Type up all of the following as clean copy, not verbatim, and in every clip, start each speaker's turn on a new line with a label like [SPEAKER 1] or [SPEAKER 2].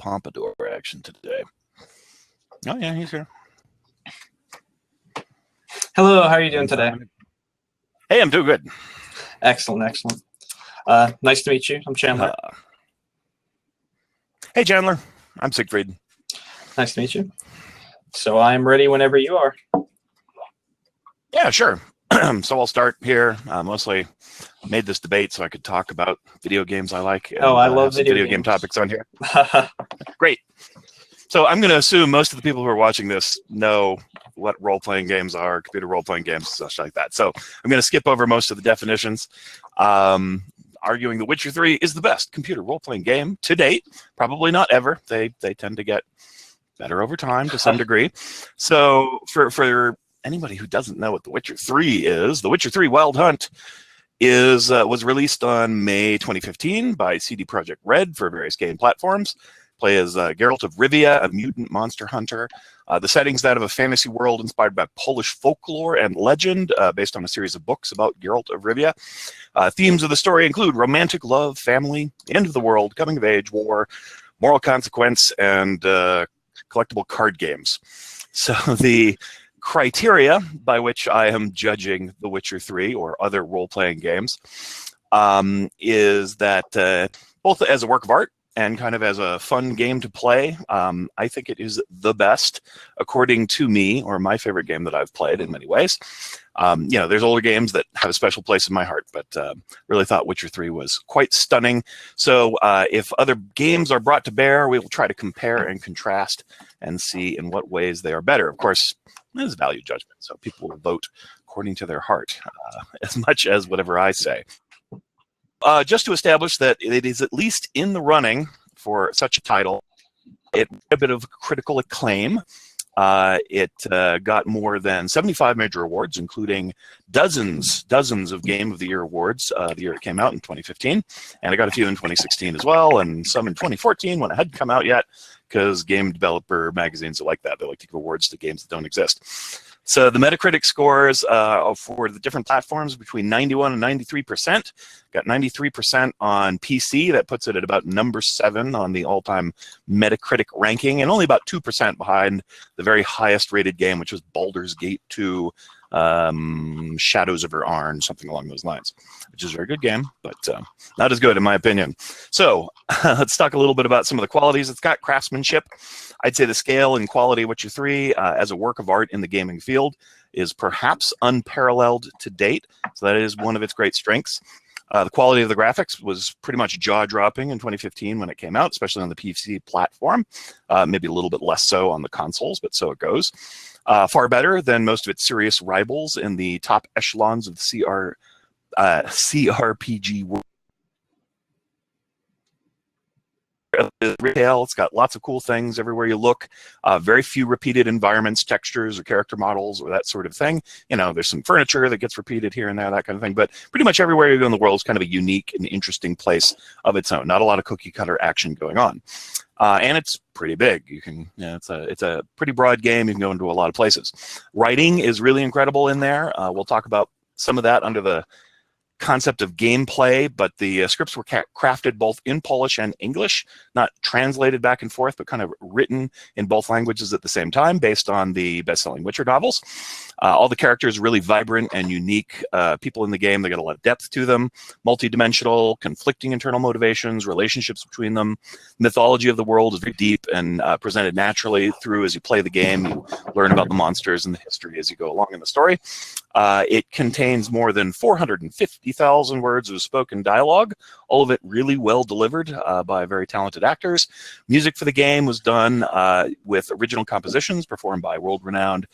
[SPEAKER 1] pompadour action today. Oh, yeah, he's here.
[SPEAKER 2] Hello, how are you doing today?
[SPEAKER 1] Hey, I'm doing good.
[SPEAKER 2] Excellent, excellent. Nice to meet you. I'm Chandler.
[SPEAKER 1] Hey, Chandler. I'm Siegfried.
[SPEAKER 2] Nice to meet you. So I'm ready whenever you are.
[SPEAKER 1] Yeah, sure. So I'll start here. Mostly made this debate so I could talk about video games I like. And,
[SPEAKER 2] I love
[SPEAKER 1] have some video game topics on here. Great. So I'm going to assume most of the people who are watching this know what role-playing games are, computer role-playing games, such like that. So I'm going to skip over most of the definitions. Arguing The Witcher 3 is the best computer role-playing game to date. Probably not ever. They tend to get better over time to some degree. So for anybody who doesn't know what The Witcher 3 is, The Witcher 3 Wild Hunt was released on May 2015 by CD Projekt Red for various game platforms. Play as Geralt of Rivia, a mutant monster hunter. The setting's that of a fantasy world inspired by Polish folklore and legend, based on a series of books about Geralt of Rivia. Themes of the story include romantic love, family, end of the world, coming of age, war, moral consequence, and collectible card games. So the criteria by which I am judging The Witcher 3 or other role-playing games is that both as a work of art and kind of as a fun game to play, I think it is the best, according to me, or my favorite game that I've played in many ways. There's older games that have a special place in my heart, but really thought Witcher 3 was quite stunning. So if other games are brought to bear, we will try to compare and contrast and see in what ways they are better. Of course, it is value judgment, so people will vote according to their heart as much as whatever I say. Just to establish that it is at least in the running for such a title, it got a bit of critical acclaim. It got more than 75 major awards, including dozens of Game of the Year awards the year it came out in 2015. And it got a few in 2016 as well, and some in 2014 when it hadn't come out yet, because game developer magazines are like that. They like to give awards to games that don't exist. So the Metacritic scores for the different platforms between 91 and 93%. Got 93% on PC. That puts it at about number 7 on the all-time Metacritic ranking, and only about 2% behind the very highest rated game, which was Baldur's Gate 2, Shadows of Arn, something along those lines, which is a very good game, but not as good in my opinion. So let's talk a little bit about some of the qualities. It's got craftsmanship. I'd say the scale and quality of Witcher 3 as a work of art in the gaming field is perhaps unparalleled to date. So that is one of its great strengths. The quality of the graphics was pretty much jaw-dropping in 2015 when it came out, especially on the PC platform. Maybe a little bit less so on the consoles, but so it goes. Far better than most of its serious rivals in the top echelons of the CRPG world. Retail, it's got lots of cool things everywhere you look. Very few repeated environments, textures, or character models, or that sort of thing. There's some furniture that gets repeated here and there, that kind of thing. But pretty much everywhere you go in the world is kind of a unique and interesting place of its own. Not a lot of cookie-cutter action going on. And it's pretty big. It's a pretty broad game. You can go into a lot of places. Writing is really incredible in there. We'll talk about some of that under the concept of gameplay, but the scripts were crafted both in Polish and English, not translated back and forth, but kind of written in both languages at the same time, based on the best-selling Witcher novels. All the characters really vibrant and unique people in the game. They got a lot of depth to them, multi-dimensional, conflicting internal motivations, relationships between them. Mythology of the world is very deep and presented naturally through as you play the game. You learn about the monsters and the history as you go along in the story. It contains more than 450,000 words of spoken dialogue, all of it really well delivered by very talented actors. Music for the game was done with original compositions performed by world-renowned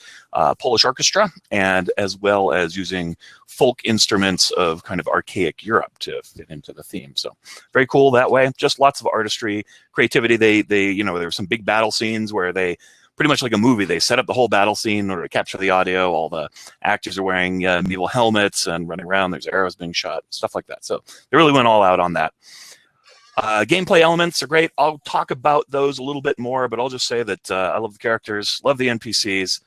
[SPEAKER 1] Polish orchestra, and as well as using folk instruments of kind of archaic Europe to fit into the theme. So very cool that way. Just lots of artistry, creativity. There were some big battle scenes where they, pretty much like a movie, they set up the whole battle scene in order to capture the audio. All the actors are wearing medieval helmets and running around. There's arrows being shot, stuff like that. So they really went all out on that. Gameplay elements are great. I'll talk about those a little bit more, but I'll just say that I love the characters, love the NPCs,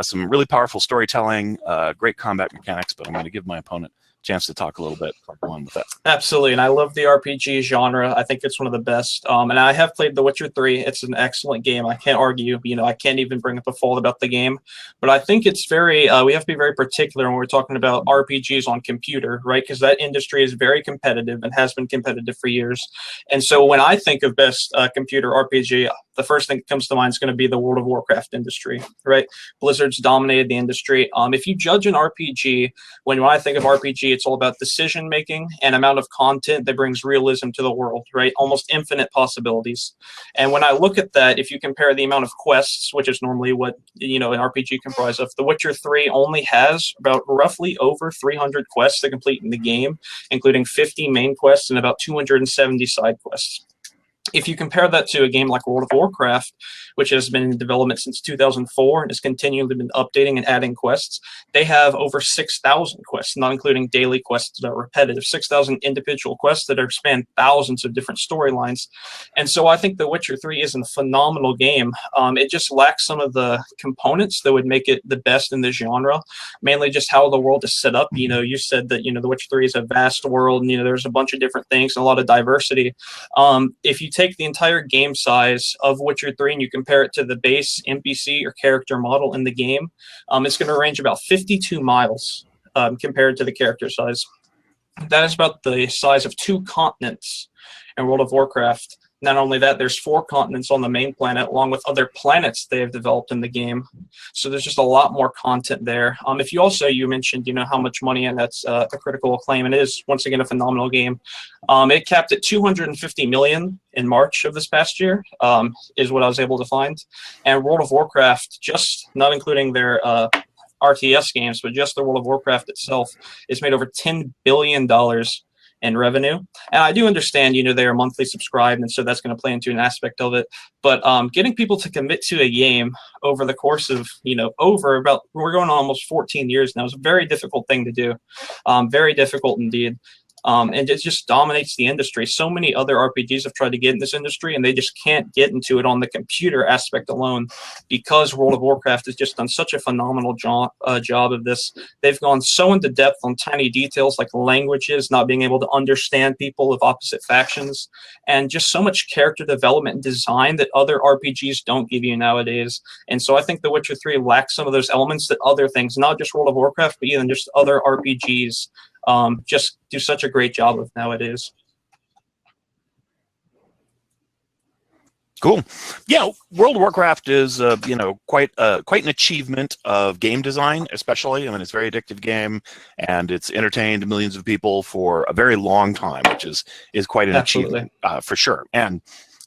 [SPEAKER 1] some really powerful storytelling, great combat mechanics, but I'm going to give my opponent chance to talk a little bit before going with that.
[SPEAKER 2] Absolutely, and I love the RPG genre. I think it's one of the best. And I have played The Witcher 3. It's an excellent game. I can't argue. I can't even bring up a fault about the game. But I think it's very. We have to be very particular when we're talking about RPGs on computer, right? Because that industry is very competitive and has been competitive for years. And so when I think of best computer RPG, the first thing that comes to mind is going to be the World of Warcraft industry, right? Blizzard's dominated the industry. If you judge an RPG, when I think of RPG, it's all about decision making and amount of content that brings realism to the world, right? Almost infinite possibilities. And when I look at that, if you compare the amount of quests, which is normally what an RPG comprises of, The Witcher 3 only has about roughly over 300 quests to complete in the game, including 50 main quests and about 270 side quests. If you compare that to a game like World of Warcraft, which has been in development since 2004 and has continually been updating and adding quests, they have over 6,000 quests, not including daily quests that are repetitive, 6,000 individual quests that are span thousands of different storylines. And so I think The Witcher 3 is a phenomenal game. It just lacks some of the components that would make it the best in the genre, mainly just how the world is set up. You said that, The Witcher 3 is a vast world and, there's a bunch of different things and a lot of diversity. If you take the entire game size of Witcher 3 and you compare it to the base NPC or character model in the game, it's going to range about 52 miles compared to the character size. That is about the size of 2 continents in World of Warcraft. Not only that, there's 4 continents on the main planet, along with other planets they have developed in the game. So there's just a lot more content there. If you mentioned, how much money, and that's a critical acclaim, and it is once again a phenomenal game. It capped at 250 million in March of this past year, is what I was able to find. And World of Warcraft, just not including their RTS games, but just the World of Warcraft itself, is made over $10 billion in revenue. And I do understand, they are monthly subscribed, and so that's going to play into an aspect of it. But getting people to commit to a game over the course of, we're going on almost 14 years now, is a very difficult thing to do. Very difficult indeed. And it just dominates the industry. So many other RPGs have tried to get in this industry, and they just can't get into it on the computer aspect alone, because World of Warcraft has just done such a phenomenal job of this. They've gone so into depth on tiny details like languages, not being able to understand people of opposite factions, and just so much character development and design that other RPGs don't give you nowadays. And so I think The Witcher 3 lacks some of those elements that other things, not just World of Warcraft, but even just other RPGs, just do such a great job of nowadays.
[SPEAKER 1] Cool. Yeah, World of Warcraft is quite an achievement of game design, especially. I mean, it's a very addictive game, and it's entertained millions of people for a very long time, which is quite an achievement for sure. And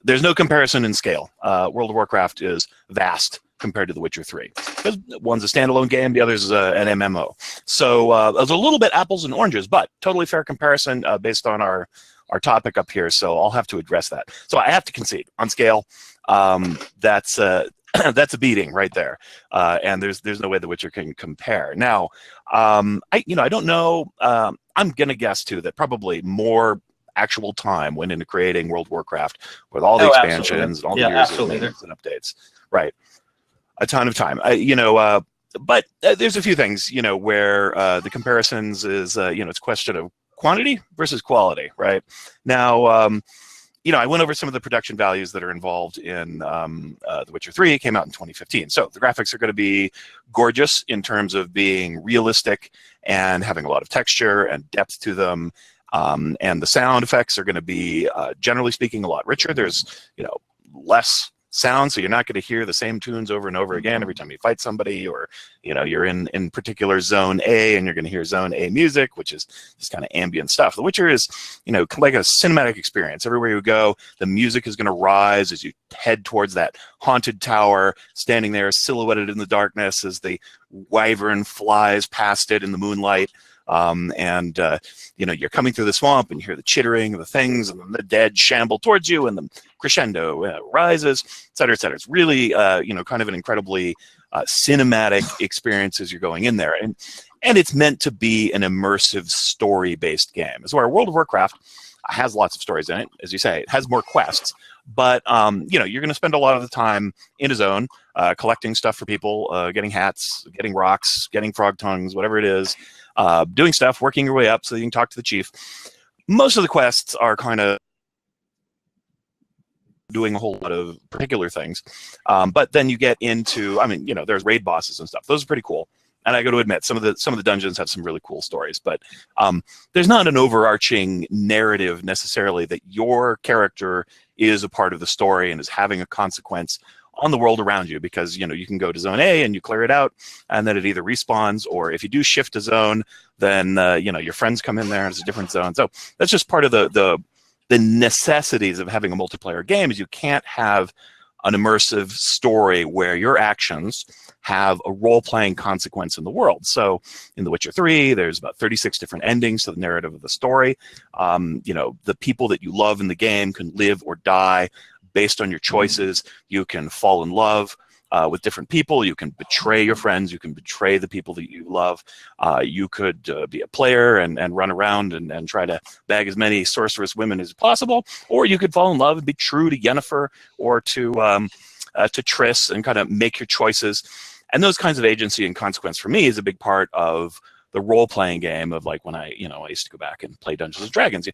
[SPEAKER 1] there's no comparison in scale. World of Warcraft is vast compared to The Witcher 3. Because one's a standalone game, the other's an MMO. So there's a little bit apples and oranges, but totally fair comparison based on our topic up here. So I'll have to address that. So I have to concede on scale. That's a beating right there, and there's no way The Witcher can compare. Now, I don't know. I'm gonna guess too that probably more actual time went into creating World of Warcraft with all the expansions and all the years of maintenance and updates. Right. A ton of time, but there's a few things, where the comparisons is, it's a question of quantity versus quality, right? Now, I went over some of the production values that are involved in The Witcher 3. It came out in 2015. So the graphics are going to be gorgeous in terms of being realistic and having a lot of texture and depth to them. And the sound effects are going to be, generally speaking, a lot richer. There's, less sound, so you're not going to hear the same tunes over and over again every time you fight somebody, or you're in particular zone A and you're going to hear zone A music, which is this kind of ambient stuff. The Witcher is like a cinematic experience. Everywhere you go, the music is going to rise as you head towards that haunted tower, standing there silhouetted in the darkness as the wyvern flies past it in the moonlight. You're coming through the swamp and you hear the chittering of the things, and then the dead shamble towards you, and the crescendo rises, et cetera, et cetera. It's really, kind of an incredibly cinematic experience as you're going in there. And it's meant to be an immersive story-based game. As where World of Warcraft has lots of stories in it. As you say, it has more quests, But you know, you're going to spend a lot of the time in a zone collecting stuff for people, getting hats, getting rocks, getting frog tongues, whatever it is, doing stuff, working your way up so you can talk to the chief. Most of the quests are kind of doing a whole lot of particular things. But then you get into, I mean, you know, there's raid bosses and stuff. Those are pretty cool. And I got to admit, some of the dungeons have some really cool stories. But there's not an overarching narrative necessarily that your character is a part of the story and is having a consequence on the world around you, because, you know, you can go to zone A and you clear it out, and then it either respawns, or if you do shift a zone, then you know, your friends come in there and it's a different zone. So that's just part of the necessities of having a multiplayer game. Is you can't have an immersive story where your actions have a role-playing consequence in the world. So in The Witcher 3, there's about 36 different endings to the narrative of the story. You know, the people that you love in the game can live or die based on your choices. You can fall in love with different people. You can betray your friends. You can betray the people that you love. You could be a player and run around and try to bag as many sorceress women as possible, or you could fall in love and be true to Yennefer or to Triss and kind of make your choices. And those kinds of agency and consequence for me is a big part of the role-playing game of, like, when I used to go back and play Dungeons & Dragons.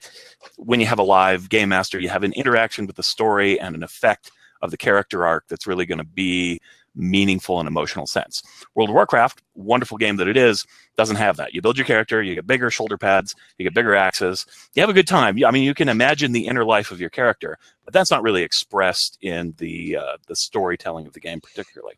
[SPEAKER 1] When you have a live game master, you have an interaction with the story and an effect of the character arc that's really going to be meaningful and emotional sense. World of Warcraft, wonderful game that it is, doesn't have that. You build your character, you get bigger shoulder pads, you get bigger axes, you have a good time. I mean, you can imagine the inner life of your character, but that's not really expressed in the storytelling of the game particularly.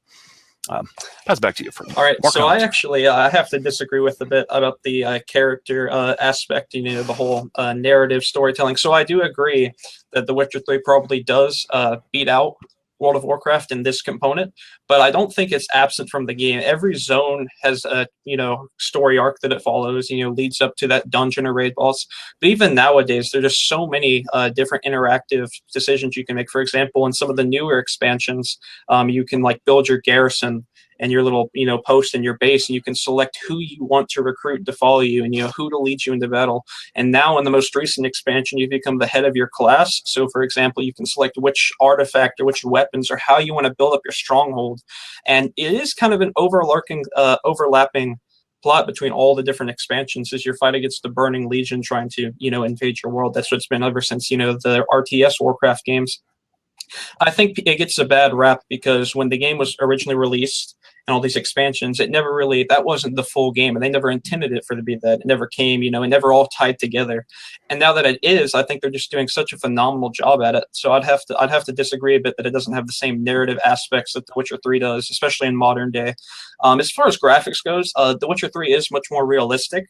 [SPEAKER 1] Pass back to you for
[SPEAKER 2] all right. So
[SPEAKER 1] comments.
[SPEAKER 2] I actually I have to disagree with a bit about the character aspect, you know, the whole narrative storytelling. So I do agree that The Witcher 3 probably does beat out World of Warcraft in this component, but I don't think it's absent from the game. Every zone has a, you know, story arc that it follows, you know, leads up to that dungeon or raid boss. But even nowadays, there's just so many different interactive decisions you can make. For example, in some of the newer expansions, you can, like, build your garrison and your little, you know, post in your base, and you can select who you want to recruit to follow you, and, you know, who to lead you into battle. And now in the most recent expansion, you become the head of your class. So, for example, you can select which artifact or which weapons or how you want to build up your stronghold. And it is kind of an overlapping plot between all the different expansions as your fight against the Burning Legion trying to, you know, invade your world. That's what it's been ever since, you know, the RTS Warcraft games. I think it gets a bad rap because when the game was originally released and all these expansions, it never really, that wasn't the full game, and they never intended it for it to be that. It never came, you know, it never all tied together. And now that it is, I think they're just doing such a phenomenal job at it. So I'd have to disagree a bit that it doesn't have the same narrative aspects that The Witcher 3 does, especially in modern day. As far as graphics goes, The Witcher 3 is much more realistic,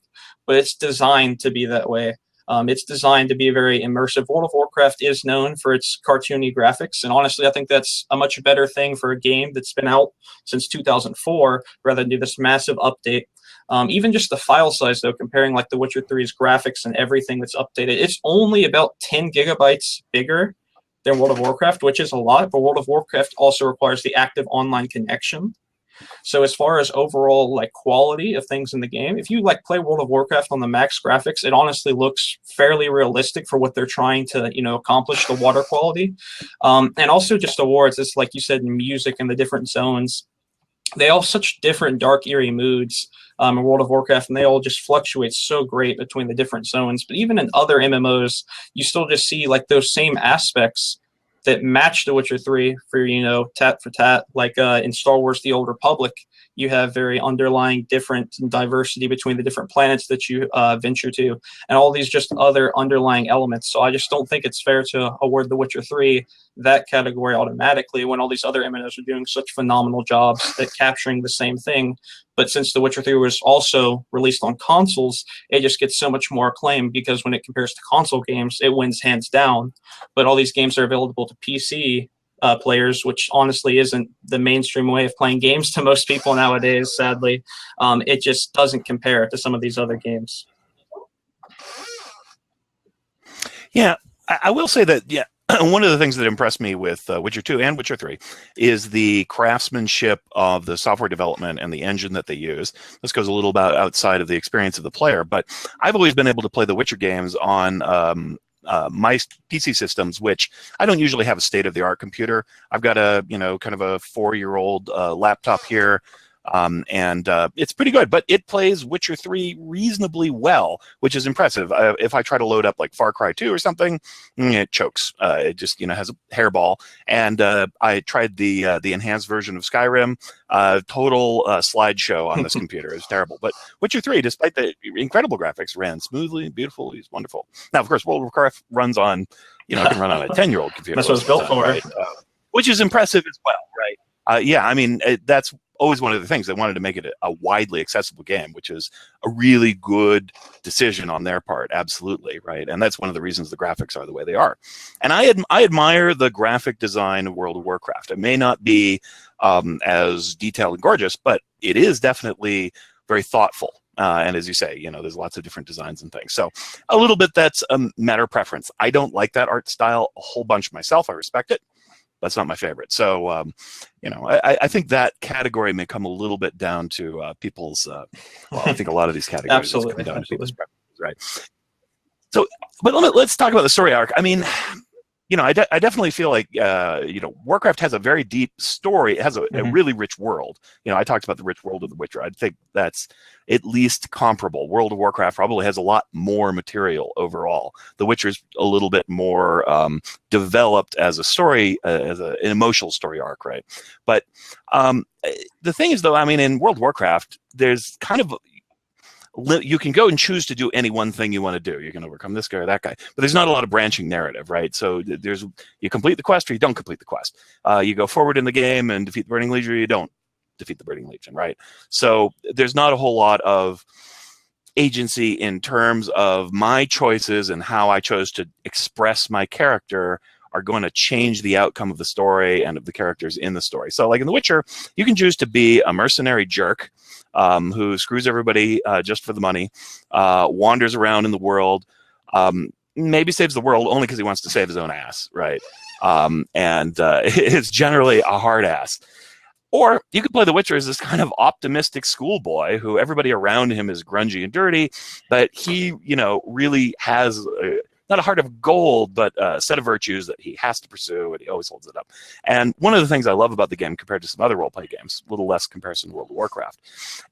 [SPEAKER 2] but it's designed to be that way. It's designed to be very immersive. World of Warcraft is known for its cartoony graphics, and honestly, I think that's a much better thing for a game that's been out since 2004, rather than do this massive update. Even just the file size, though, comparing, like, The Witcher 3's graphics and everything that's updated, it's only about 10 gigabytes bigger than World of Warcraft, which is a lot, but World of Warcraft also requires the active online connection. So as far as overall, like, quality of things in the game, if you, like, play World of Warcraft on the max graphics, it honestly looks fairly realistic for what they're trying to, you know, accomplish, the water quality. And also just awards, it's like you said, music and the different zones. They all have such different dark, eerie moods in World of Warcraft, and they all just fluctuate so great between the different zones. But even in other MMOs, you still just see, like, those same aspects that match The Witcher 3 for, you know, tat for tat. Like in Star Wars The Old Republic, you have very underlying different diversity between the different planets that you venture to, and all these just other underlying elements. So I just don't think it's fair to award The Witcher 3 that category automatically when all these other MMOs are doing such phenomenal jobs at capturing the same thing. But since The Witcher 3 was also released on consoles, it just gets so much more acclaim because when it compares to console games, it wins hands down. But all these games are available to PC players, which honestly isn't the mainstream way of playing games to most people nowadays, sadly. It just doesn't compare to some of these other games.
[SPEAKER 1] Yeah, I will say that, yeah, one of the things that impressed me with Witcher 2 and Witcher 3 is the craftsmanship of the software development and the engine that they use. This goes a little bit outside of the experience of the player, but I've always been able to play the Witcher games on my PC systems, which I don't usually have a state-of-the-art computer. I've got a kind of a 4-year-old laptop here. And it's pretty good, but it plays Witcher 3 reasonably well, which is impressive. If I try to load up like Far Cry 2 or something, it chokes. It just has a hairball. And I tried the enhanced version of Skyrim. Total slideshow on this computer. It's terrible. But Witcher 3, despite the incredible graphics, ran smoothly, beautiful. It's wonderful. Now, of course, World of Warcraft runs on, it can run on a 10-year-old computer.
[SPEAKER 2] That's what it's built for,
[SPEAKER 1] right? Which is impressive as well, right? Yeah, I mean, that's always one of the things. They wanted to make it a widely accessible game, which is a really good decision on their part. Absolutely, right? And that's one of the reasons the graphics are the way they are. And I admire the graphic design of World of Warcraft. It may not be as detailed and gorgeous, but it is definitely very thoughtful. And as you say, there's lots of different designs and things. So a little bit that's a matter of preference. I don't like that art style a whole bunch myself. I respect it. That's not my favorite. So, I think that category may come a little bit down to people's. Well, I think a lot of these categories
[SPEAKER 2] absolutely
[SPEAKER 1] come down to people's preferences, right? So, but let's talk about the story arc. I mean, I definitely feel like Warcraft has a very deep story. It has a really rich world. I talked about the rich world of The Witcher. I think that's at least comparable. World of Warcraft probably has a lot more material overall. The Witcher's a little bit more developed as a story, as an emotional story arc, right? But the thing is, though, I mean, in World of Warcraft, there's kind of you can go and choose to do any one thing you want to do. You can overcome this guy or that guy, but there's not a lot of branching narrative, right? So you complete the quest or you don't complete the quest. You go forward in the game and defeat the Burning Legion, or you don't defeat the Burning Legion, right? So there's not a whole lot of agency in terms of my choices and how I chose to express my character are going to change the outcome of the story and of the characters in the story. So like in The Witcher, you can choose to be a mercenary jerk who screws everybody just for the money, wanders around in the world, maybe saves the world only because he wants to save his own ass, right? And it's generally a hard ass. Or you could play The Witcher as this kind of optimistic schoolboy who everybody around him is grungy and dirty, but he, really has not a heart of gold, but a set of virtues that he has to pursue, and he always holds it up. And one of the things I love about the game compared to some other role-play games, a little less comparison to World of Warcraft,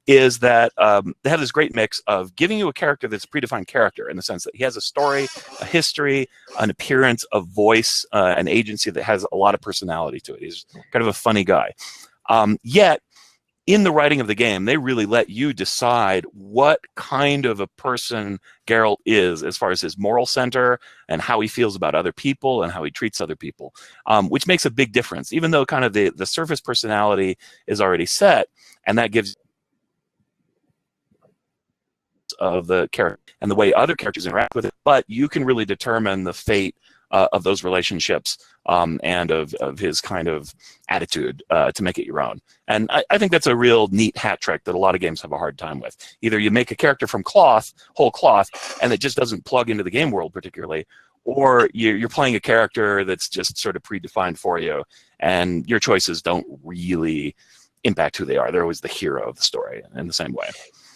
[SPEAKER 1] is that they have this great mix of giving you a character that's a predefined character in the sense that he has a story, a history, an appearance, a voice, an agency that has a lot of personality to it. He's kind of a funny guy. Yet, in the writing of the game, they really let you decide what kind of a person Geralt is as far as his moral center and how he feels about other people and how he treats other people, which makes a big difference, even though kind of the surface personality is already set, and that gives of the character and the way other characters interact with it, but you can really determine the fate of those relationships and of his kind of attitude to make it your own. And I think that's a real neat hat trick that a lot of games have a hard time with. Either you make a character from whole cloth, and it just doesn't plug into the game world particularly, or you're playing a character that's just sort of predefined for you, and your choices don't really impact who they are. They're always the hero of the story in the same way.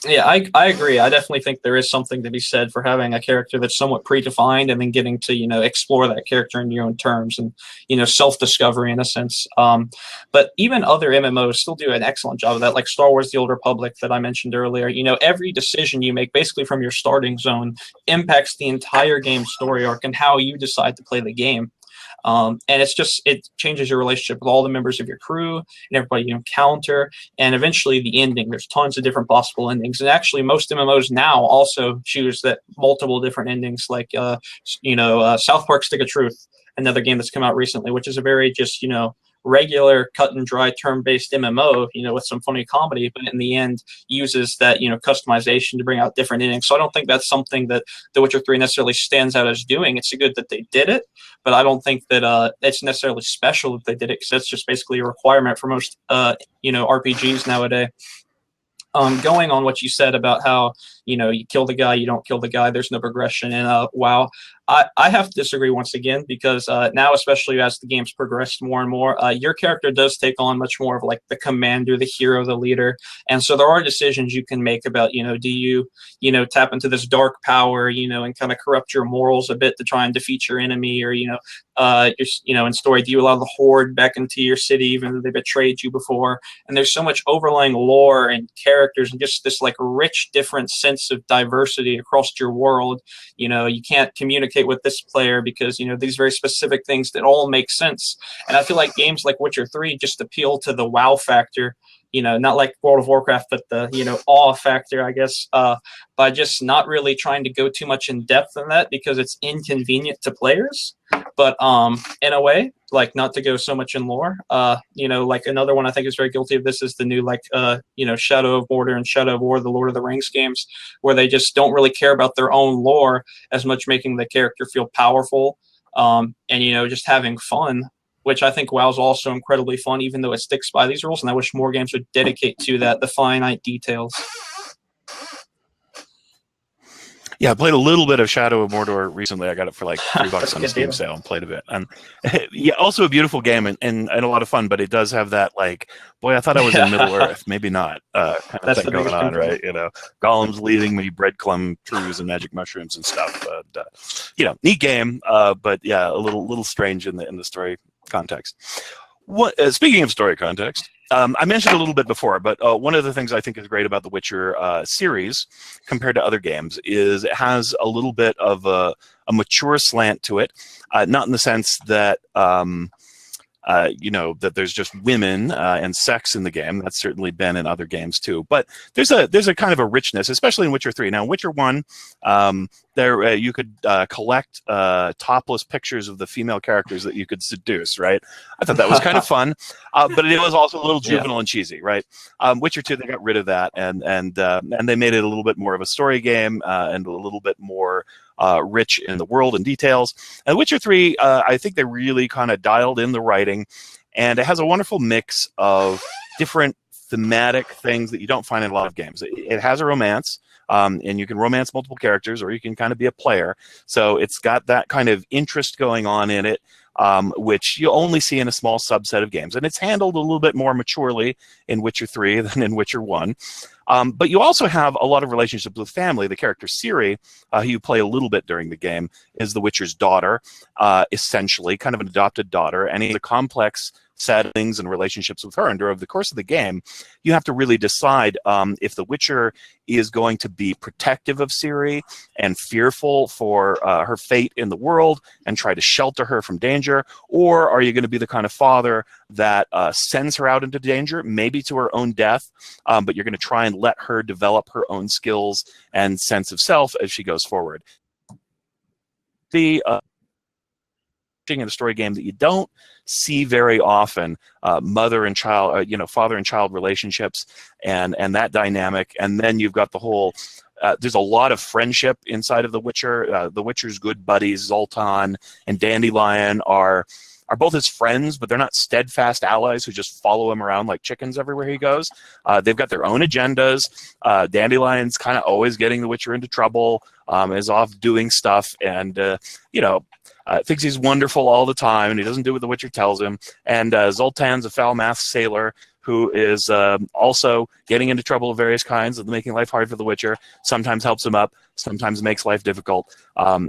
[SPEAKER 2] Yeah, I agree. I definitely think there is something to be said for having a character that's somewhat predefined and then getting to, explore that character in your own terms and, self-discovery in a sense. But even other MMOs still do an excellent job of that, like Star Wars The Old Republic that I mentioned earlier. Every decision you make basically from your starting zone impacts the entire game story arc and how you decide to play the game. And it changes your relationship with all the members of your crew and everybody you encounter, and eventually the ending. There's tons of different possible endings, and actually most MMOs now also choose that multiple different endings, like South Park Stick of Truth, another game that's come out recently, which is a very just regular cut and dry turn-based MMO, with some funny comedy, but in the end uses that, customization to bring out different endings. So I don't think that's something that The Witcher 3 necessarily stands out as doing. It's good that they did it, but I don't think that it's necessarily special that they did it, because that's just basically a requirement for most, RPGs nowadays. Going on what you said about how, you kill the guy, you don't kill the guy, there's no progression in WoW. I have to disagree once again because now, especially as the game's progressed more and more, your character does take on much more of like the commander, the hero, the leader, and so there are decisions you can make about, do you, tap into this dark power, and kind of corrupt your morals a bit to try and defeat your enemy, or in story, do you allow the horde back into your city even though they betrayed you before? And there's so much overlying lore and characters and just this like rich, different sense of diversity across your world. You can't communicate with this player because these very specific things that all make sense. And I feel like games like Witcher 3 just appeal to the wow factor, not like World of Warcraft, but the awe factor, I guess, by just not really trying to go too much in depth in that because it's inconvenient to players. But in a way, like not to go so much in lore, like another one I think is very guilty of this is the new Shadow of Mordor and Shadow of War, the Lord of the Rings games, where they just don't really care about their own lore as much, making the character feel powerful, and just having fun, which I think WoW is also incredibly fun, even though it sticks by these rules. And I wish more games would dedicate to that, the finite details.
[SPEAKER 1] Yeah, I played a little bit of Shadow of Mordor recently. I got it for like $3 on a Steam sale and played a bit. And yeah, also a beautiful game and a lot of fun, but it does have that like, boy, I thought I was in Middle Earth. Maybe not. Kind of thing going on, right? Golem's leading me, breadcrumb trees and magic mushrooms and stuff. But neat game. But yeah, a little strange in the story context. Speaking of story context, I mentioned a little bit before, but one of the things I think is great about the Witcher series compared to other games is it has a little bit of a mature slant to it, not in the sense that that there's just women and sex in the game. That's certainly been in other games too. But there's a kind of a richness, especially in Witcher 3. Now, Witcher 1, you could collect topless pictures of the female characters that you could seduce, right? I thought that was kind of fun, but it was also a little juvenile and cheesy, right? Witcher 2, they got rid of that, and they made it a little bit more of a story game and a little bit more rich in the world and details. And Witcher 3, I think they really kind of dialed in the writing, and it has a wonderful mix of different thematic things that you don't find in a lot of games. It has a romance, and you can romance multiple characters, or you can kind of be a player. So it's got that kind of interest going on in it, which you only see in a small subset of games. And it's handled a little bit more maturely in Witcher 3 than in Witcher 1. But you also have a lot of relationships with family. The character Ciri, who you play a little bit during the game, is the Witcher's daughter, essentially, kind of an adopted daughter, and he's a complex settings and relationships with her. And over the course of the game, you have to really decide if the Witcher is going to be protective of Ciri and fearful for her fate in the world and try to shelter her from danger, or are you going to be the kind of father that sends her out into danger, maybe to her own death, but you're going to try and let her develop her own skills and sense of self as she goes forward. The in a story game that you don't see very often, mother and child, father and child relationships, and that dynamic, and then you've got the whole. There's a lot of friendship inside of The Witcher. The Witcher's good buddies, Zoltan and Dandelion, are both his friends, but they're not steadfast allies who just follow him around like chickens everywhere he goes. They've got their own agendas. Dandelion's kind of always getting the Witcher into trouble, is off doing stuff, and thinks he's wonderful all the time, and he doesn't do what the Witcher tells him. And Zoltan's a foul-mouthed sailor who is also getting into trouble of various kinds and making life hard for the Witcher. Sometimes helps him up, sometimes makes life difficult.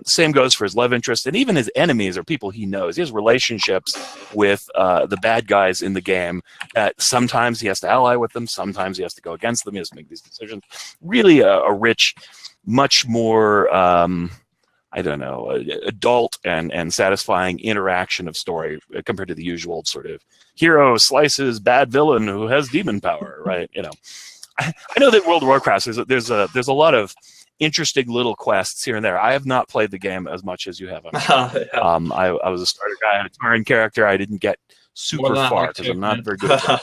[SPEAKER 1] Same goes for his love interest, and even his enemies are people he knows. He has relationships with the bad guys in the game. Sometimes he has to ally with them, sometimes he has to go against them. He has to make these decisions. Really a rich, much more adult and satisfying interaction of story compared to the usual sort of hero slices bad villain who has demon power, right? I know that World of Warcraft there's a lot of interesting little quests here and there. I have not played the game as much as you have. I was a starter guy on a Tauren character. I didn't get super far because I'm not very good at that.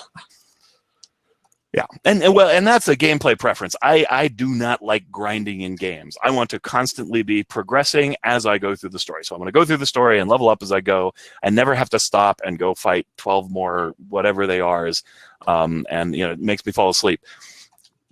[SPEAKER 1] Yeah, and that's a gameplay preference. I do not like grinding in games. I want to constantly be progressing as I go through the story. So I'm going to go through the story and level up as I go, and never have to stop and go fight 12 more whatever they are, and it makes me fall asleep.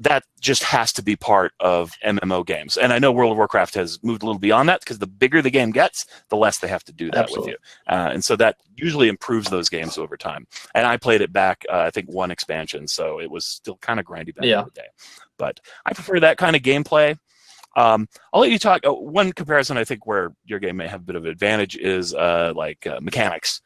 [SPEAKER 1] that just has to be part of MMO games. And I know World of Warcraft has moved a little beyond that, because the bigger the game gets, the less they have to do that
[SPEAKER 2] Absolutely.
[SPEAKER 1] with you. And so that usually improves those games over time. And I played it back, I think, one expansion, so it was still kind of grindy back in the day. But I prefer that kind of gameplay. I'll let you talk. One comparison I think where your game may have a bit of an advantage is mechanics.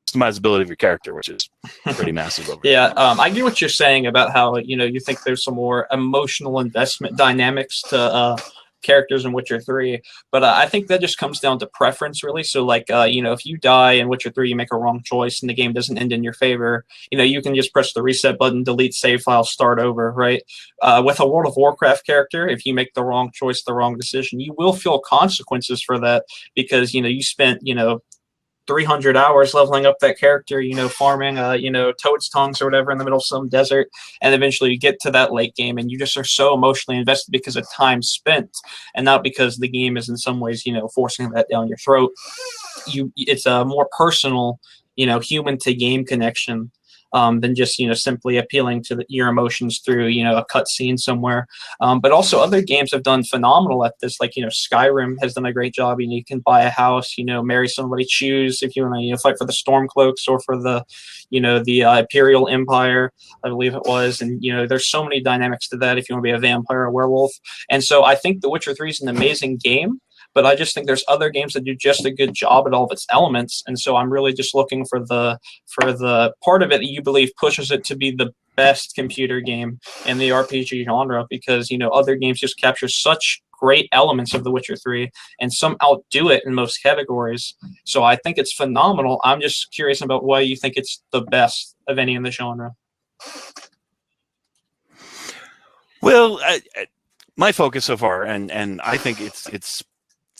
[SPEAKER 1] Customizability of your character, which is pretty massive over
[SPEAKER 2] Yeah, I get what you're saying about how, you know, you think there's some more emotional investment dynamics to characters in Witcher 3, but I think that just comes down to preference, really. So, like, you know, if you die in Witcher 3, you make a wrong choice, and the game doesn't end in your favor, you know, you can just press the reset button, delete save file, start over, right? With a World of Warcraft character, if you make the wrong choice, the wrong decision, you will feel consequences for that, because, you know, you spent, you know, 300 hours leveling up that character, you know, farming, you know, toad's tongues or whatever in the middle of some desert, and eventually you get to that late game and you just are so emotionally invested because of time spent, and not because the game is in some ways, you know, forcing that down your throat. It's a more personal, you know, human to game connection than just, you know, simply appealing to your emotions through, you know, a cutscene somewhere. But also other games have done phenomenal at this. Like, you know, Skyrim has done a great job. You know, you can buy a house, you know, marry somebody, choose if you want to, you know, fight for the Stormcloaks or for the, you know, the Imperial Empire, I believe it was. And, you know, there's so many dynamics to that if you want to be a vampire or werewolf. And so I think The Witcher 3 is an amazing game, but I just think there's other games that do just a good job at all of its elements. And so I'm really just looking for the part of it that you believe pushes it to be the best computer game in the RPG genre, because, you know, other games just capture such great elements of The Witcher 3, and some outdo it in most categories. So I think it's phenomenal. I'm just curious about why you think it's the best of any in the genre.
[SPEAKER 1] Well, my focus so far, and I think it's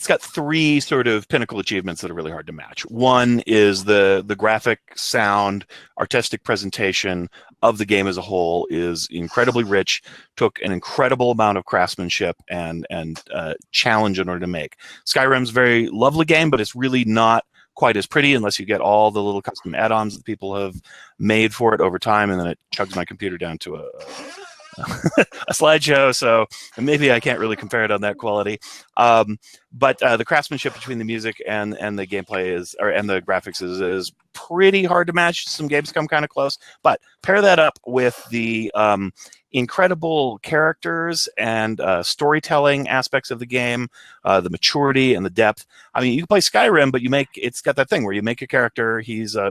[SPEAKER 1] got three sort of pinnacle achievements that are really hard to match. One is the graphic, sound, artistic presentation of the game as a whole is incredibly rich, took an incredible amount of craftsmanship and challenge in order to make. Skyrim's a very lovely game, but it's really not quite as pretty unless you get all the little custom add-ons that people have made for it over time, and then it chugs my computer down to a slideshow, so maybe I can't really compare it on that quality. But the craftsmanship between the music and the gameplay and the graphics is pretty hard to match. Some games come kind of close, but pair that up with the incredible characters and storytelling aspects of the game, the maturity and the depth. I mean, you can play Skyrim, but it's got that thing where you make a character.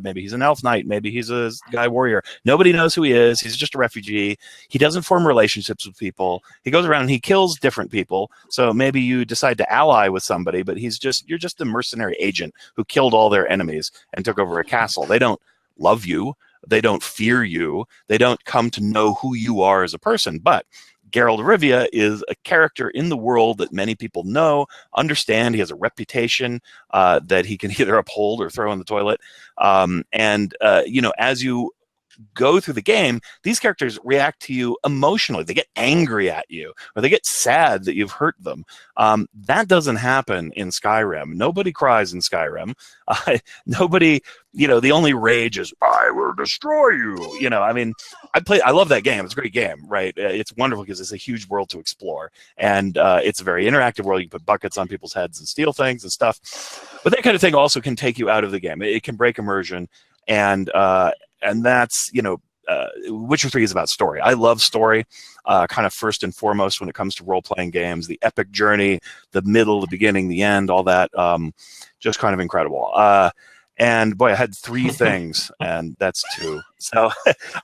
[SPEAKER 1] Maybe he's an elf knight, maybe he's a guy warrior. Nobody knows who he is. He's just a refugee. He doesn't form relationships with people. He goes around and he kills different people. So maybe you decide to ally with somebody, but you're just a mercenary agent who killed all their enemies and took over a castle. They don't love you. They don't fear you. They don't come to know who you are as a person. But Geralt of Rivia is a character in the world that many people know, understand. He has a reputation that he can either uphold or throw in the toilet. You know, as you go through the game, these characters react to you emotionally. They get angry at you, or they get sad that you've hurt them. That doesn't happen in Skyrim. Nobody cries in Skyrim. Nobody, you know, the only rage is, I will destroy you. You know, I mean, I love that game. It's a great game, right? It's wonderful because it's a huge world to explore. And it's a very interactive world. You can put buckets on people's heads and steal things and stuff. But that kind of thing also can take you out of the game. It can break immersion. And that's, you know, Witcher 3 is about story. I love story, kind of first and foremost when it comes to role-playing games. The epic journey, the middle, the beginning, the end, all that, just kind of incredible. And boy, I had three things, and that's two. So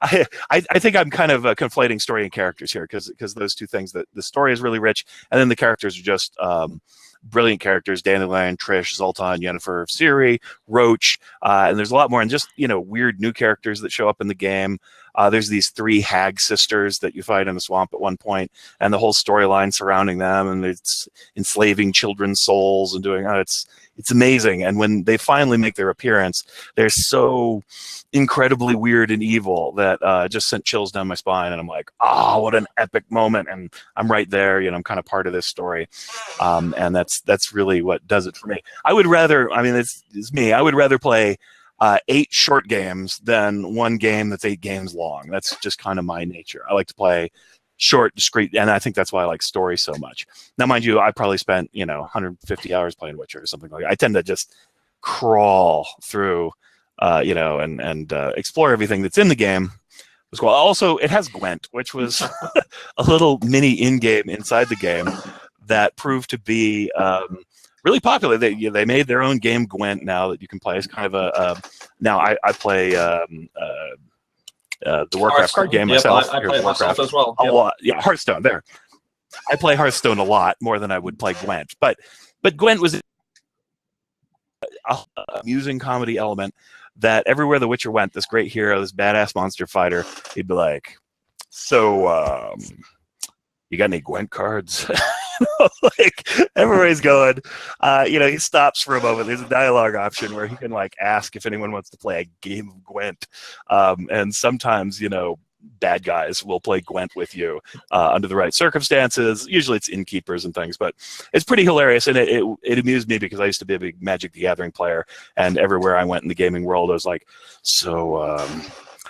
[SPEAKER 1] I think I'm kind of conflating story and characters here, because those two things, the story is really rich, and then the characters are just brilliant characters: Dandelion, Trish, Zoltan, Yennefer, Ciri, Roach, and there's a lot more, and just, you know, weird new characters that show up in the game. There's these three hag sisters that you fight in the swamp at one point, and the whole storyline surrounding them, and it's enslaving children's souls and doing it's amazing. And when they finally make their appearance, they're so incredibly weird and evil that just sent chills down my spine. And I'm like, oh, what an epic moment. And I'm right there, you know, I'm kind of part of this story. And that's really what does it for me. I would rather, I mean, it's me. I would rather play 8 short games than one game that's 8 games long. That's just kind of my nature. I like to play short, discrete, and I think that's why I like story so much. Now, mind you, I probably spent 150 hours playing Witcher or something like that. I tend to just crawl through, and explore everything that's in the game. As well. Also, it has Gwent, which was a little mini in-game inside the game that proved to be really popular. They made their own game Gwent now that you can play. It's kind of now I play the Warcraft card game myself.
[SPEAKER 2] I play it myself as well.
[SPEAKER 1] A lot. Yeah, Hearthstone. There, I play Hearthstone a lot more than I would play Gwent. But Gwent was a amusing comedy element that everywhere The Witcher went, this great hero, this badass monster fighter, he'd be like, "So, you got any Gwent cards?" Like everybody's going. He stops for a moment. There's a dialogue option where he can ask if anyone wants to play a game of Gwent, and sometimes bad guys will play Gwent with you under the right circumstances. Usually it's innkeepers and things, but it's pretty hilarious, and it amused me because I used to be a big Magic the Gathering player, and everywhere I went in the gaming world, I was like, "So,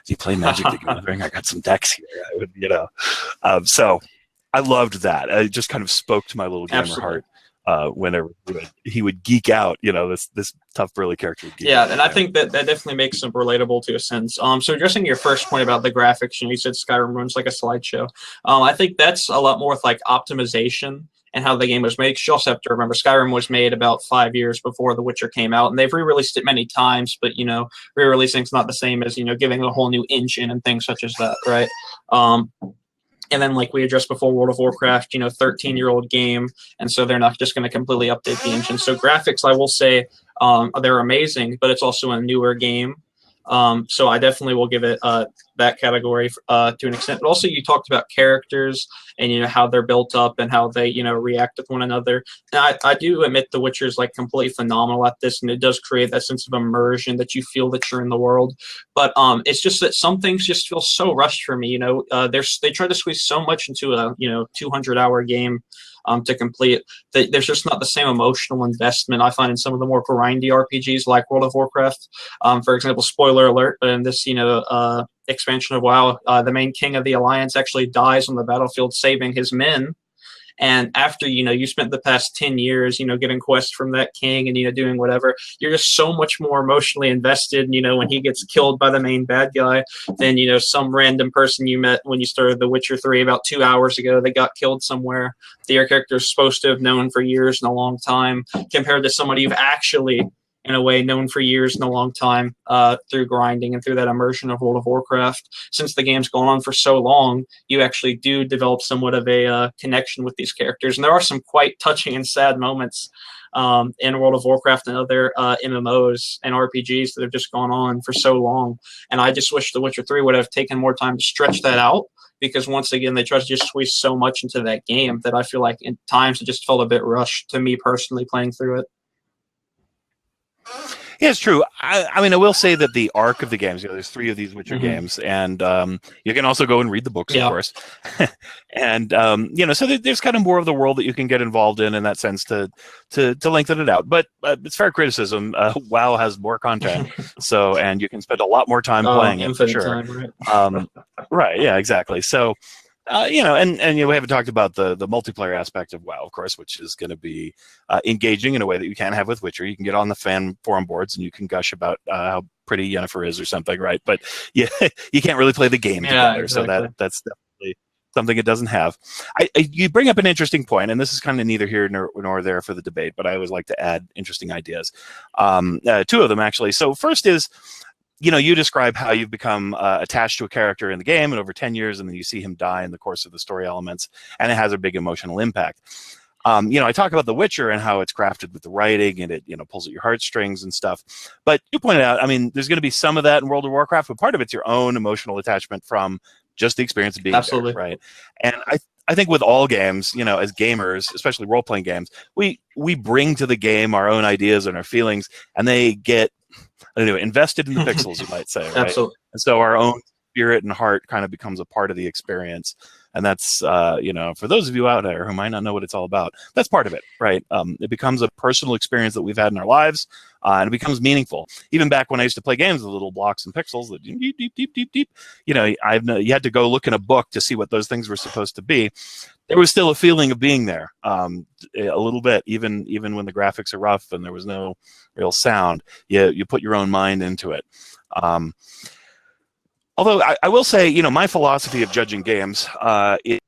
[SPEAKER 1] do you play Magic the Gathering? I got some decks here." I would, so I loved that. It just kind of spoke to my little gamer heart. Whenever he would geek out, this tough burly character would geek out.
[SPEAKER 2] And I think that definitely makes him relatable to a sense. So addressing your first point about the graphics, you said Skyrim runs like a slideshow. I think that's a lot more with optimization and how the game was made. 'Cause you also have to remember Skyrim was made about 5 years before The Witcher came out, and they've re-released it many times, but re-releasing is not the same as giving a whole new engine and things such as that, right? And then, like we addressed before, World of Warcraft, 13-year-old game, and so they're not just going to completely update the engine. So graphics, I will say, they're amazing, but it's also a newer game. So I definitely will give it that category to an extent. But also, you talked about characters and how they're built up and how they react with one another. And I do admit The Witcher is completely phenomenal at this, and it does create that sense of immersion that you feel that you're in the world. But it's just that some things just feel so rushed for me. They try to squeeze so much into a 200-hour game. To complete, there's just not the same emotional investment I find in some of the more grindy RPGs like World of Warcraft. For example, spoiler alert, in this expansion of WoW, the main king of the Alliance actually dies on the battlefield saving his men. And after, you spent the past 10 years, getting quests from that king and, doing whatever, you're just so much more emotionally invested, when he gets killed by the main bad guy than, some random person you met when you started The Witcher 3 about 2 hours ago that got killed somewhere that your character is supposed to have known for years and a long time, compared to somebody you've actually, in a way, known for years and a long time through grinding and through that immersion of World of Warcraft. Since the game's gone on for so long, you actually do develop somewhat of a connection with these characters. And there are some quite touching and sad moments in World of Warcraft and other MMOs and RPGs that have just gone on for so long. And I just wish The Witcher 3 would have taken more time to stretch that out, because once again, they try to just squeeze so much into that game that I feel like in times it just felt a bit rushed to me personally playing through it.
[SPEAKER 1] Yeah, it's true. I mean, I will say that the arc of the games, there's 3 of these Witcher games, and you can also go and read the books, of course. And, so there's kind of more of the world that you can get involved in that sense to lengthen it out. But it's fair criticism. WoW has more content, and you can spend a lot more time playing it, for sure.
[SPEAKER 2] Time, right?
[SPEAKER 1] Right, yeah, exactly. So, we haven't talked about the multiplayer aspect of WoW, of course, which is going to be engaging in a way that you can't have with Witcher. You can get on the fan forum boards and you can gush about how pretty Yennefer is or something, right? But you can't really play the game together. Exactly. So that's definitely something it doesn't have. You bring up an interesting point, and this is kind of neither here nor there for the debate, but I always like to add interesting ideas. 2 of them, actually. So first is, you describe how you've become attached to a character in the game, and over 10 years, and then you see him die in the course of the story elements, and it has a big emotional impact. I talk about The Witcher and how it's crafted with the writing, and it, pulls at your heartstrings and stuff. But you pointed out, I mean, there's going to be some of that in World of Warcraft, but part of it's your own emotional attachment from just the experience of being there, right? And I think with all games, as gamers, especially role-playing games, we bring to the game our own ideas and our feelings, and they get, invested in the pixels, you might say, right?
[SPEAKER 2] Absolutely.
[SPEAKER 1] And so our own spirit and heart kind of becomes a part of the experience. And that's, you know, for those of you out there who might not know what it's all about, that's part of it, right? It becomes a personal experience that we've had in our lives, and it becomes meaningful. Even back when I used to play games with little blocks and pixels that deep, deep, deep, deep, deep, you know, you had to go look in a book to see what those things were supposed to be. There was still a feeling of being there, a little bit, even when the graphics are rough and there was no real sound. You put your own mind into it. Although I will say, you know, my philosophy of judging games is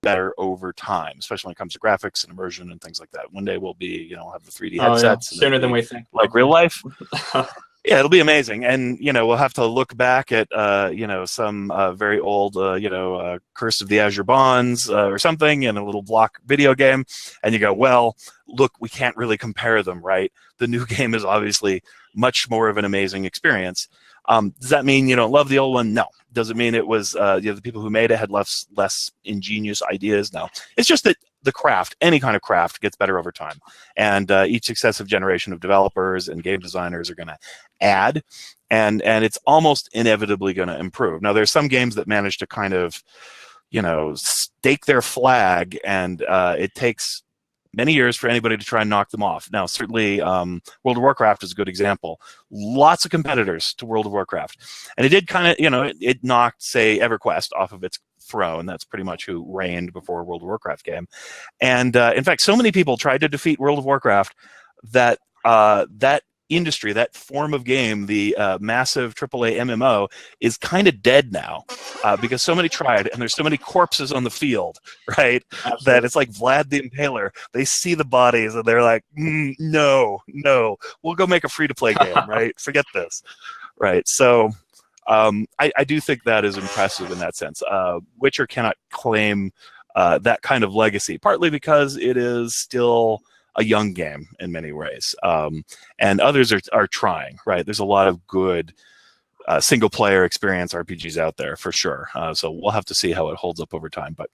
[SPEAKER 1] better over time, especially when it comes to graphics and immersion and things like that. One day we'll be, you know, have the 3D headsets
[SPEAKER 2] sooner than we think,
[SPEAKER 1] like real life. Yeah, it'll be amazing, and you know, we'll have to look back at you know, some very old you know, Curse of the Azure Bonds or something in a little block video game, and you go, well, look, we can't really compare them, right? The new game is obviously much more of an amazing experience. Does that mean you don't love the old one? No. Does it mean it was you know, the people who made it had less ingenious ideas? No. It's just that the craft, any kind of craft, gets better over time, and each successive generation of developers and game designers are going to add, and it's almost inevitably going to improve. Now, there's some games that manage to kind of, you know, stake their flag, and it takes many years for anybody to try and knock them off. Now, certainly, World of Warcraft is a good example. Lots of competitors to World of Warcraft, and it did kind of, you know, it knocked, say, EverQuest off of its throne. That's pretty much who reigned before World of Warcraft game. And in fact, so many people tried to defeat World of Warcraft that that industry, that form of game, the massive AAA MMO, is kind of dead now because so many tried, and there's so many corpses on the field, right? Absolutely. That it's like Vlad the Impaler. They see the bodies and they're like, no, we'll go make a free-to-play game, right? Forget this, right? So I do think that is impressive in that sense. Witcher cannot claim that kind of legacy, partly because it is still a young game in many ways, and others are trying, right? There's a lot of good single-player experience RPGs out there for sure. So we'll have to see how it holds up over time. But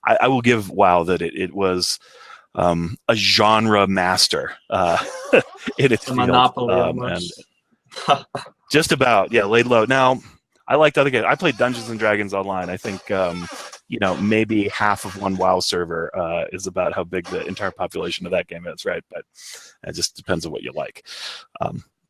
[SPEAKER 1] I will give WoW that it was a genre master in its field.
[SPEAKER 2] Monopoly
[SPEAKER 1] and just about, yeah, laid low. Now, I liked other games. I played Dungeons and Dragons online. I think, you know, maybe half of one WoW server is about how big the entire population of that game is, right? But it just depends on what you like.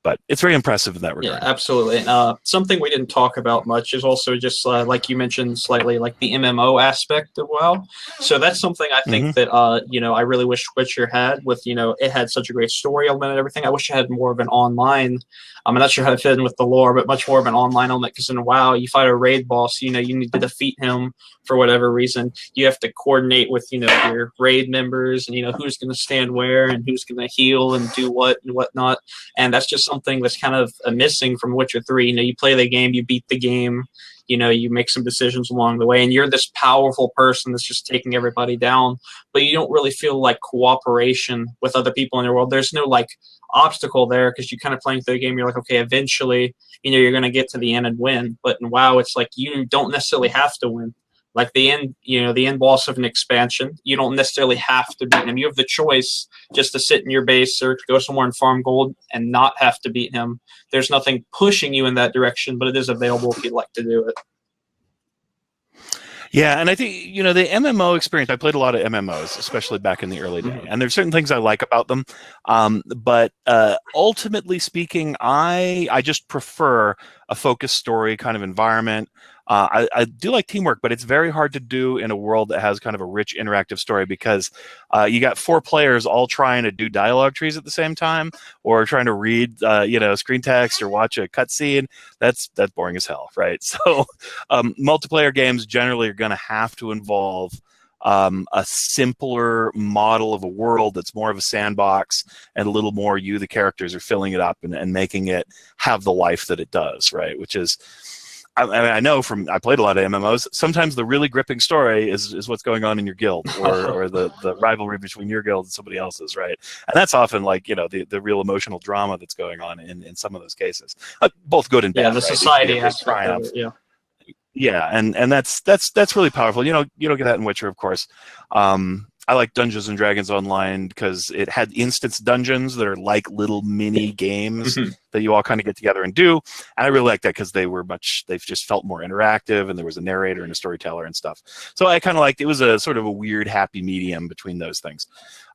[SPEAKER 1] But it's very impressive in that regard.
[SPEAKER 2] Yeah, absolutely. Something we didn't talk about much is also just like you mentioned slightly, like the MMO aspect of WoW. So that's something I think that you know, I really wish Witcher had. With, you know, it had such a great story element and everything. I wish it had more of an online. I'm not sure how to fit in with the lore, but much more of an online element. Because in WoW, you fight a raid boss, you know, you need to defeat him for whatever reason. You have to coordinate with, you know, your raid members, and you know who's going to stand where and who's going to heal and do what and whatnot. And that's just something that's kind of missing from Witcher 3. You know, you play the game, you beat the game, you know, you make some decisions along the way, and you're this powerful person that's just taking everybody down, but you don't really feel like cooperation with other people in your world. There's no like obstacle there because you're kind of playing through the game. You're like, okay, eventually, you know, you're going to get to the end and win. But in WoW, it's like you don't necessarily have to win. Like the end, you know, the end boss of an expansion, you don't necessarily have to beat him. You have the choice just to sit in your base or to go somewhere and farm gold and not have to beat him. There's nothing pushing you in that direction, but it is available if you'd like to do it.
[SPEAKER 1] Yeah, and I think, you know, the MMO experience, I played a lot of MMOs, especially back in the early day, and there's certain things I like about them, but ultimately speaking, I just prefer a focused story kind of environment. I do like teamwork, but it's very hard to do in a world that has kind of a rich interactive story because you got 4 players all trying to do dialogue trees at the same time, or trying to read, you know, screen text or watch a cutscene. That's boring as hell, right? So multiplayer games generally are going to have to involve a simpler model of a world that's more of a sandbox, and a little more you, the characters, are filling it up and making it have the life that it does, right? Which is, I mean, I know from, I played a lot of MMOs, sometimes the really gripping story is what's going on in your guild, or the rivalry between your guild and somebody else's, right? And that's often like, you know, the real emotional drama that's going on in some of those cases. Both good and bad.
[SPEAKER 2] Yeah, the
[SPEAKER 1] right?
[SPEAKER 2] society aspect of it, yeah.
[SPEAKER 1] Yeah, and that's really powerful. You know, you don't get that in Witcher, of course. I like Dungeons and Dragons Online because it had instance dungeons that are like little mini games that you all kind of get together and do. And I really like that because they've just felt more interactive, and there was a narrator and a storyteller and stuff. So I kind of liked it. Was a sort of a weird happy medium between those things.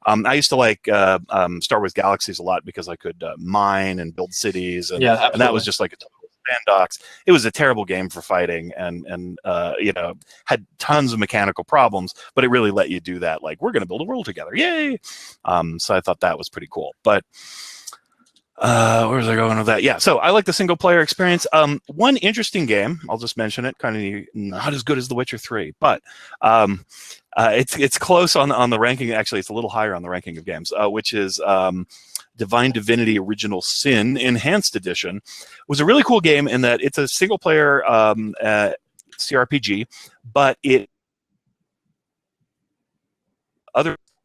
[SPEAKER 1] I used to like Star Wars Galaxies a lot because I could mine and build cities, and that was just like a total sandbox. It was a terrible game for fighting, and you know, had tons of mechanical problems, but it really let you do that. Like, we're going to build a world together, yay! So I thought that was pretty cool. But where was I going with that? Yeah, so I like the single player experience. One interesting game, I'll just mention it, kind of not as good as The Witcher 3, but it's close on the ranking. Actually, it's a little higher on the ranking of games, which is Divine Divinity Original Sin Enhanced Edition. Was a really cool game in that it's a single player CRPG, but it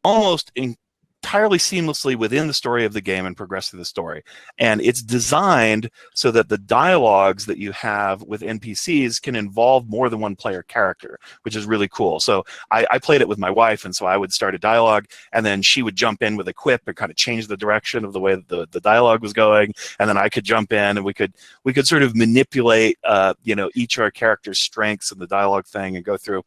[SPEAKER 1] almost entirely seamlessly within the story of the game and progress through the story. And it's designed so that the dialogues that you have with NPCs can involve more than one player character, which is really cool. So I played it with my wife, and so I would start a dialogue, and then she would jump in with a quip and kind of change the direction of the way that the dialogue was going, and then I could jump in, and we could sort of manipulate you know, each of our characters' strengths in the dialogue thing and go through.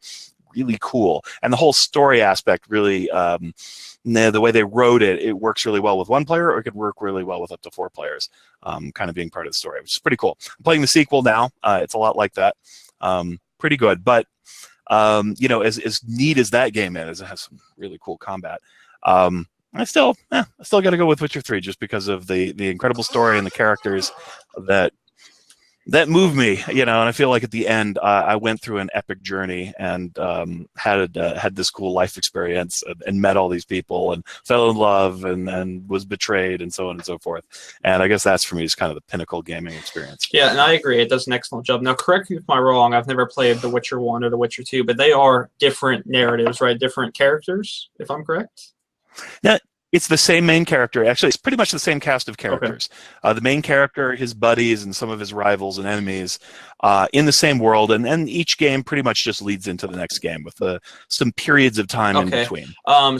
[SPEAKER 1] Really cool. And the whole story aspect really, the way they wrote it, it works really well with one player, or it could work really well with up to 4 players, kind of being part of the story, which is pretty cool. I'm playing the sequel now. It's a lot like that. Pretty good. But, you know, as neat as that game is, it has some really cool combat. I still got to go with Witcher 3 just because of the incredible story and the characters that moved me, you know. And I feel like at the end, I went through an epic journey and had this cool life experience and met all these people and fell in love and was betrayed and so on and so forth. And I guess that's for me is kind of the pinnacle gaming experience.
[SPEAKER 2] Yeah, and I agree. It does an excellent job. Now, correct me if I'm wrong. I've never played The Witcher 1 or The Witcher 2, but they are different narratives, right? Different characters, if I'm correct?
[SPEAKER 1] Now, it's the same main character. Actually, it's pretty much the same cast of characters. Okay. The main character, his buddies, and some of his rivals and enemies in the same world. And each game pretty much just leads into the next game with some periods of time in between.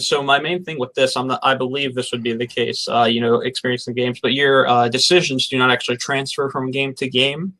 [SPEAKER 2] So my main thing with this, I believe this would be the case, you know, experiencing games, but your decisions do not actually transfer from game to game,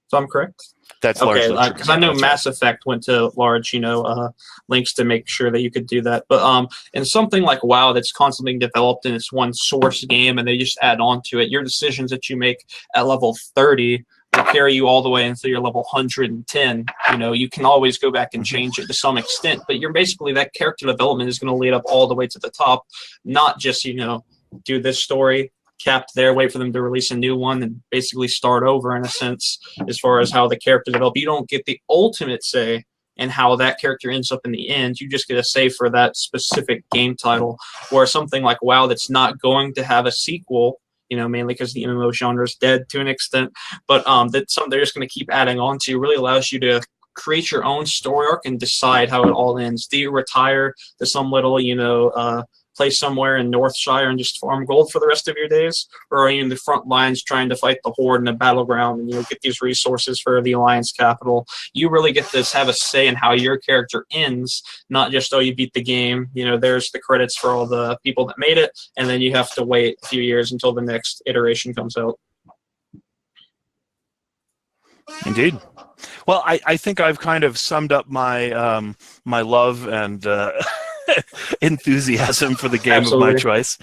[SPEAKER 2] if I'm correct?
[SPEAKER 1] That's largely true.
[SPEAKER 2] Because I know Mass Effect went to large, you know, links to make sure that you could do that. But in something like WoW that's constantly being developed and it's one source game and they just add on to it, your decisions that you make at level 30 will carry you all the way until your level 110. You know, you can always go back and change it to some extent, but you're basically, that character development is going to lead up all the way to the top, not just, you know, do this story, capped there, wait for them to release a new one, and basically start over in a sense as far as how the character develop. You don't get the ultimate say in how that character ends up in the end. You just get a say for that specific game title. Where something like WoW that's not going to have a sequel, you know, mainly because the MMO genre is dead to an extent, but that's something they're just going to keep adding on to, really allows you to create your own story arc and decide how it all ends. Do you retire to some little, you know, place somewhere in Northshire and just farm gold for the rest of your days? Or are you in the front lines trying to fight the Horde in a battleground and, you know, get these resources for the Alliance capital? You really get to have a say in how your character ends, not just, oh, you beat the game, you know, there's the credits for all the people that made it, and then you have to wait a few years until the next iteration comes out.
[SPEAKER 1] Indeed. Well, I think I've kind of summed up my my love and enthusiasm for the game of my choice.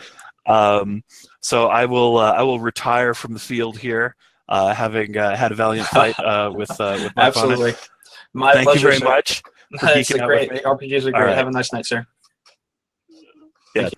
[SPEAKER 1] So I will retire from the field here, having had a valiant fight with my opponent.
[SPEAKER 2] My
[SPEAKER 1] Thank
[SPEAKER 2] pleasure,
[SPEAKER 1] you very much.
[SPEAKER 2] That's great. RPGs are great. Have a nice night, sir.
[SPEAKER 1] Yeah.